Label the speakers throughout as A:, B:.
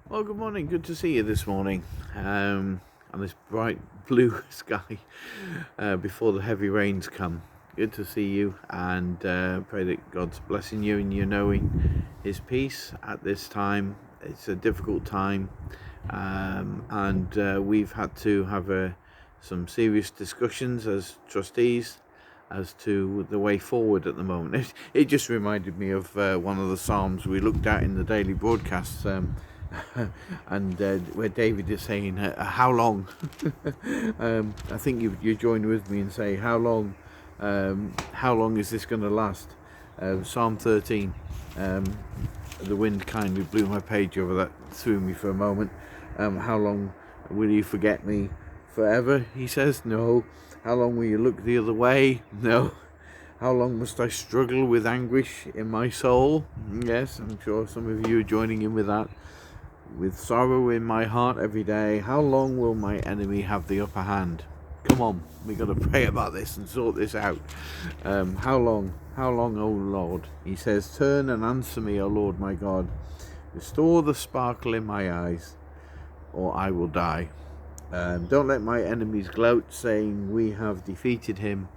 A: Well, good morning. Good to see you this morning on this bright blue sky before the heavy rains come. Good to see you, and pray that God's blessing you and you knowing His peace at this time. It's a difficult time, and we've had to have some serious discussions as trustees as to the way forward at the moment. It just reminded me of one of the Psalms we looked at in the daily broadcasts. And where David is saying, "How long?" I think you join with me and say, "How long? How long is this going to last?" Psalm 13. The wind kindly blew my page over that, threw me for a moment. How long will you forget me? Forever, he says. No. How long will you look the other way? No. How long must I struggle with anguish in my soul? Yes, I'm sure some of you are joining in with that. With sorrow in my heart every day, how long will my enemy have the upper hand? Come on, we got to pray about this and sort this out. How long, O Lord? He says, turn and answer me, O Lord my God. Restore the sparkle in my eyes, or I will die. Don't let my enemies gloat, saying, we have defeated him.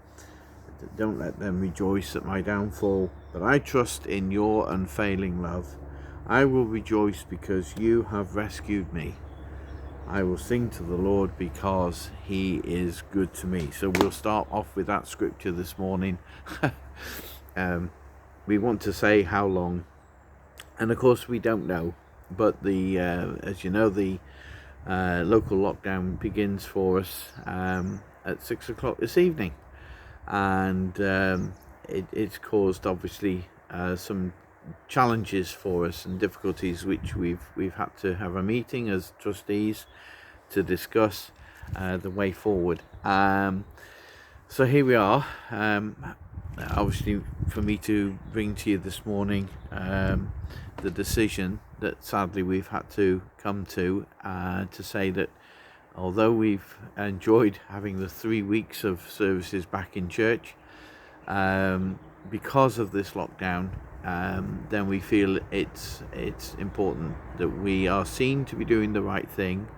A: Don't let them rejoice at my downfall, but I trust in your unfailing love. I will rejoice because you have rescued me. I will sing to the Lord because he is good to me. So we'll start off with that scripture this morning. We want to say how long, and of course we don't know, but as you know, the local lockdown begins for us at 6 o'clock this evening, and it's caused obviously some challenges for us and difficulties, which we've had to have a meeting as trustees to discuss the way forward. So here we are. Obviously, for me to bring to you this morning the decision that sadly we've had to come to say that although we've enjoyed having the 3 weeks of services back in church, because of this lockdown, then we feel it's important that we are seen to be doing the right thing,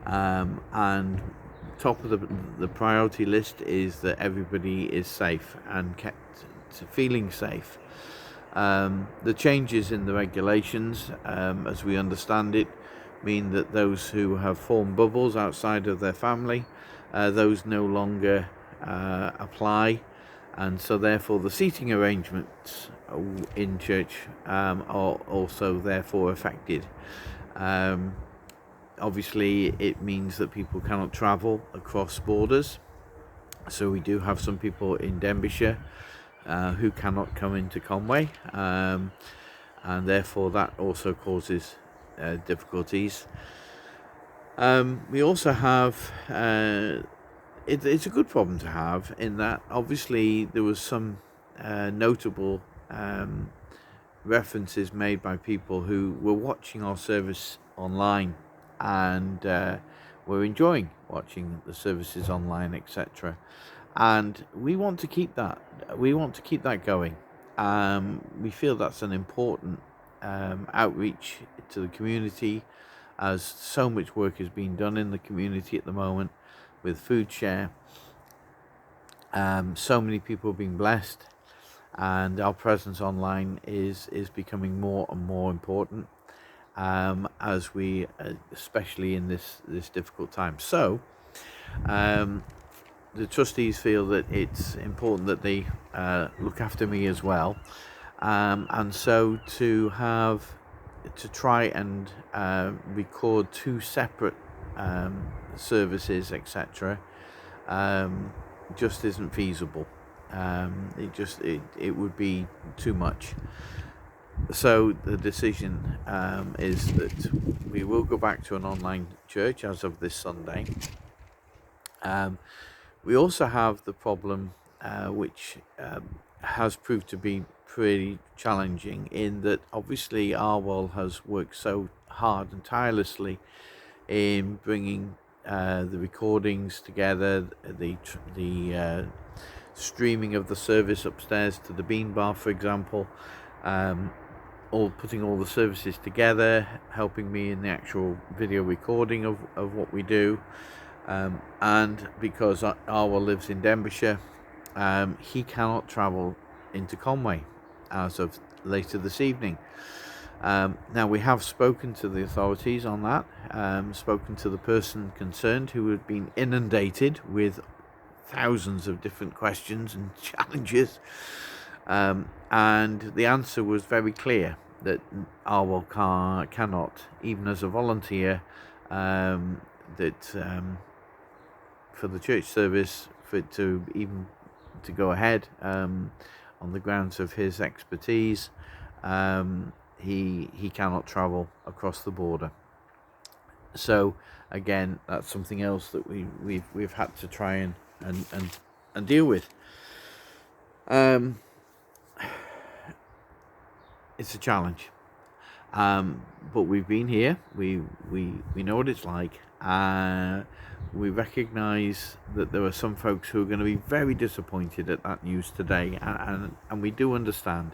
A: and top of the priority list is that everybody is safe and kept feeling safe. The changes in the regulations, as we understand it, mean that those who have formed bubbles outside of their family, those no longer apply, and so therefore the seating arrangements in church are also therefore affected. Obviously it means that people cannot travel across borders, so we do have some people in Denbighshire who cannot come into Conway, and therefore that also causes difficulties. We also have it's a good problem to have, in that obviously there was some notable references made by people who were watching our service online and were enjoying watching the services online, etc. And we want to keep that. We want to keep that going. We feel that's an important outreach to the community, as so much work is being done in the community at the moment with Food Share. So many people are being blessed, and our presence online is becoming more and more important, as we especially in this difficult time. So the trustees feel that it's important that they look after me as well, and so to try and record 2 separate services, etc., just isn't feasible. It would be too much. So the decision is that we will go back to an online church as of this Sunday. We also have the problem, which has proved to be pretty challenging, in that obviously Arwell has worked so hard and tirelessly in bringing the recordings together, the streaming of the service upstairs to the Bean Bar, for example, putting all the services together, helping me in the actual video recording of what we do. And because Arwell lives in Denbighshire, he cannot travel into Conway as of later this evening. Now, we have spoken to the authorities on that, spoken to the person concerned, who had been inundated with thousands of different questions and challenges, and the answer was very clear, that Arwell cannot, even as a volunteer, for the church service, for it to even to go ahead, on the grounds of his expertise, he cannot travel across the border. So again, that's something else that we've had to try and deal with. It's a challenge, but we've been here. We know what it's like. We recognise that there are some folks who are going to be very disappointed at that news today, and we do understand.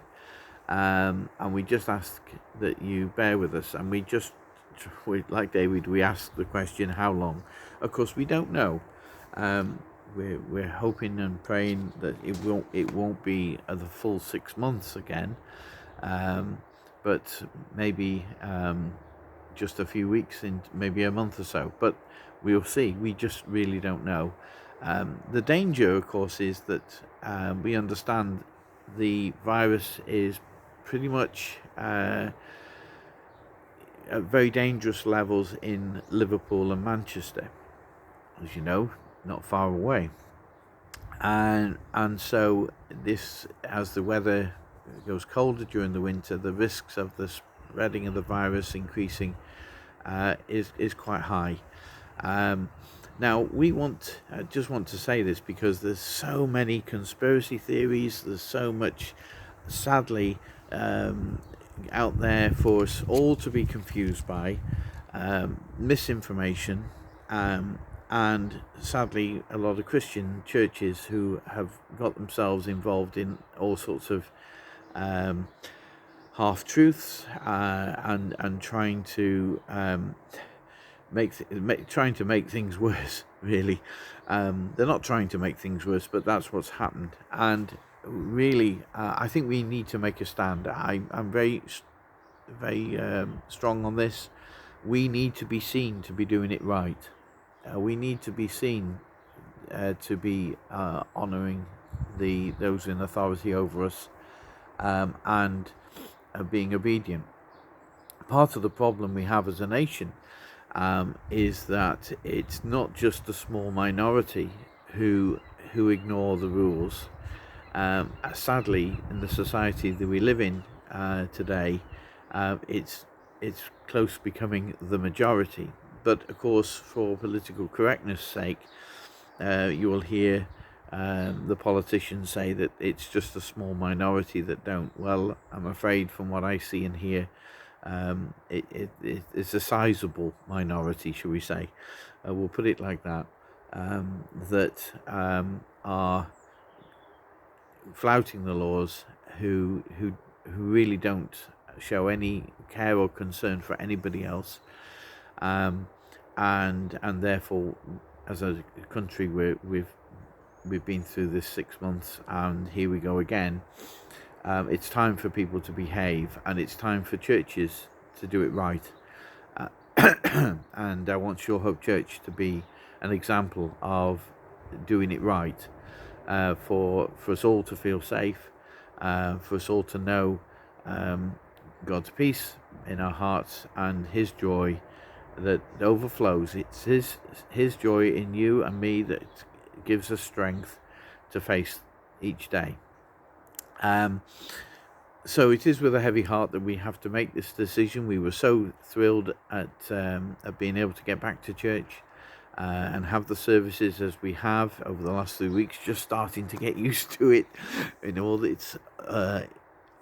A: And we just ask that you bear with us, and like David, we ask the question, how long? Of course, we don't know. We're hoping and praying that it won't be the full 6 months again, but maybe just a few weeks, in maybe a month or so. But we'll see. We just really don't know. The danger, of course, is that we understand the virus is pretty much at very dangerous levels in Liverpool and Manchester, as you know, not far away. And so this, as the weather goes colder during the winter, the risks of the spreading of the virus increasing is quite high. Now, I just want to say this because there's so many conspiracy theories, there's so much, sadly, out there for us all to be confused by, misinformation, and sadly a lot of Christian churches who have got themselves involved in all sorts of half-truths, and trying to trying to make things worse, really. They're not trying to make things worse, but that's what's happened. And really, I think we need to make a stand. I'm very strong on this. We need to be seen to be doing it right. We need to be seen to be honouring those in authority over us, and being obedient. Part of the problem we have as a nation is that it's not just a small minority who ignore the rules. Sadly, in the society that we live in today, it's close becoming the majority. But of course, for political correctness' sake, you will hear the politicians say that it's just a small minority that don't. Well, I'm afraid from what I see and hear, it's a sizable minority, shall we say. We'll put it like that, that are flouting the laws, who really don't show any care or concern for anybody else, and therefore, as a country, we've been through this 6 months, and here we go again. It's time for people to behave, and it's time for churches to do it right. And I want Sure Hope Church to be an example of doing it right, for us all to feel safe, for us all to know God's peace in our hearts and His joy that overflows. It's His joy in you and me that gives us strength to face each day. So it is with a heavy heart that we have to make this decision. We were so thrilled at being able to get back to church and have the services as we have over the last 3 weeks, just starting to get used to it in all its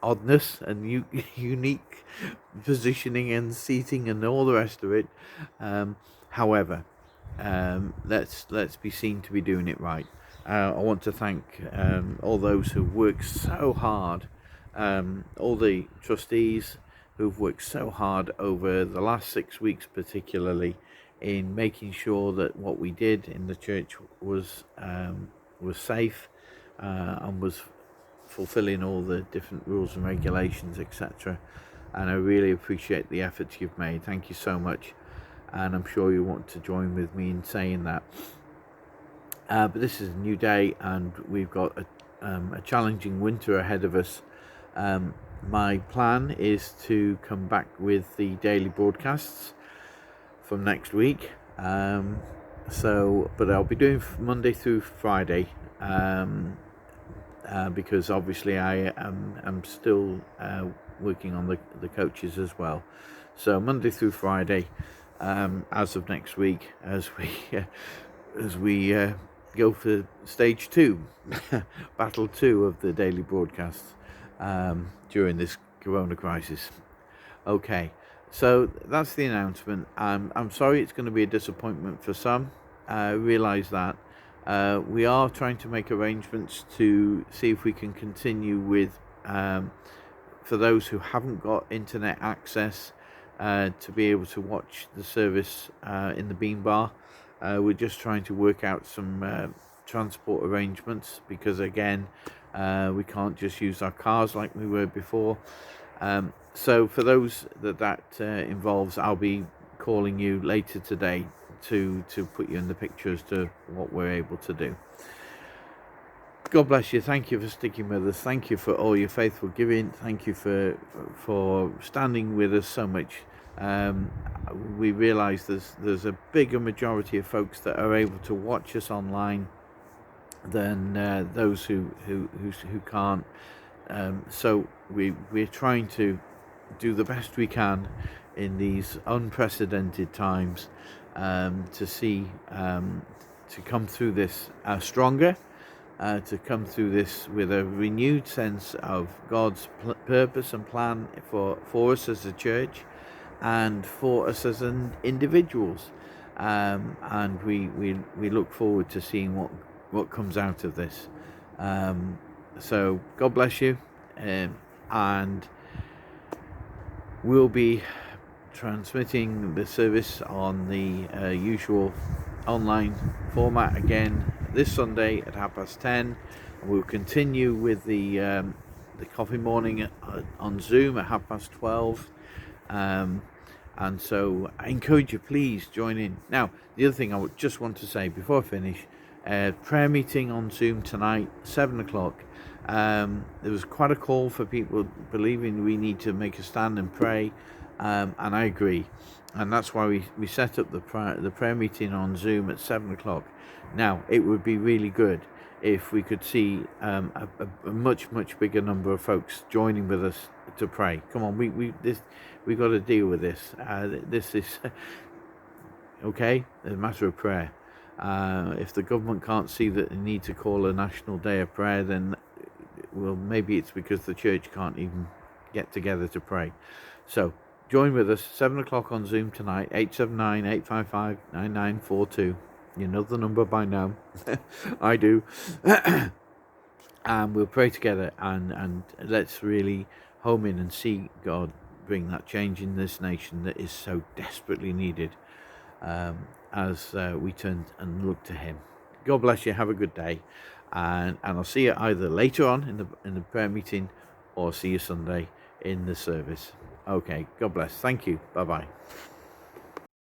A: oddness and unique positioning and seating and all the rest of it. However, let's be seen to be doing it right. I want to thank all those who worked so hard, all the trustees, who've worked so hard over the last 6 weeks, particularly in making sure that what we did in the church was safe and was fulfilling all the different rules and regulations, etc. And I really appreciate the efforts you've made. Thank you so much, and I'm sure you want to join with me in saying that. But this is a new day, and we've got a challenging winter ahead of us. My plan is to come back with the daily broadcasts from next week. But I'll be doing Monday through Friday, because obviously I am still working on the coaches as well. So Monday through Friday, as of next week, as we go for stage 2, battle 2 of the daily broadcasts during this corona crisis. Okay, so that's the announcement. I'm sorry it's going to be a disappointment for some. I realise that. We are trying to make arrangements to see if we can continue with, for those who haven't got internet access, to be able to watch the service in the Bean Bar. We're just trying to work out some transport arrangements, because again, we can't just use our cars like we were before. So for those that involves, I'll be calling you later today to put you in the picture as to what we're able to do. God bless you. Thank you for sticking with us. Thank you for all your faithful giving. Thank you for standing with us so much. We realise there's a bigger majority of folks that are able to watch us online than those who can't. So we're trying to do the best we can in these unprecedented times, to see to come through this stronger, to come through this with a renewed sense of God's purpose and plan for us as a church and for us as individuals, and we look forward to seeing what comes out of this. So God bless you, and we'll be transmitting the service on the usual online format again this Sunday at 10:30. We'll continue with the coffee morning on Zoom at 12:30. And so I encourage you, please join in. Now, the other thing I would just want to say before I finish, prayer meeting on Zoom tonight, 7 o'clock. There was quite a call for people believing we need to make a stand and pray, and I agree, and that's why we set up the prayer meeting on Zoom at 7 o'clock. Now, it would be really good if we could see a much bigger number of folks joining with us to pray. Come on, we've got to deal with this. This is okay, a matter of prayer. If the government can't see that they need to call a national day of prayer, then well, maybe it's because the church can't even get together to pray. So join with us, 7 o'clock on Zoom tonight, 879-855-9942. You know the number by now. I do. And we'll pray together, and let's really home in and see God bring that change in this nation that is so desperately needed, as we turn and look to Him. God bless you. Have a good day, and I'll see you either later on in the prayer meeting, or see you Sunday in the service. Okay. God bless. Thank you. Bye bye.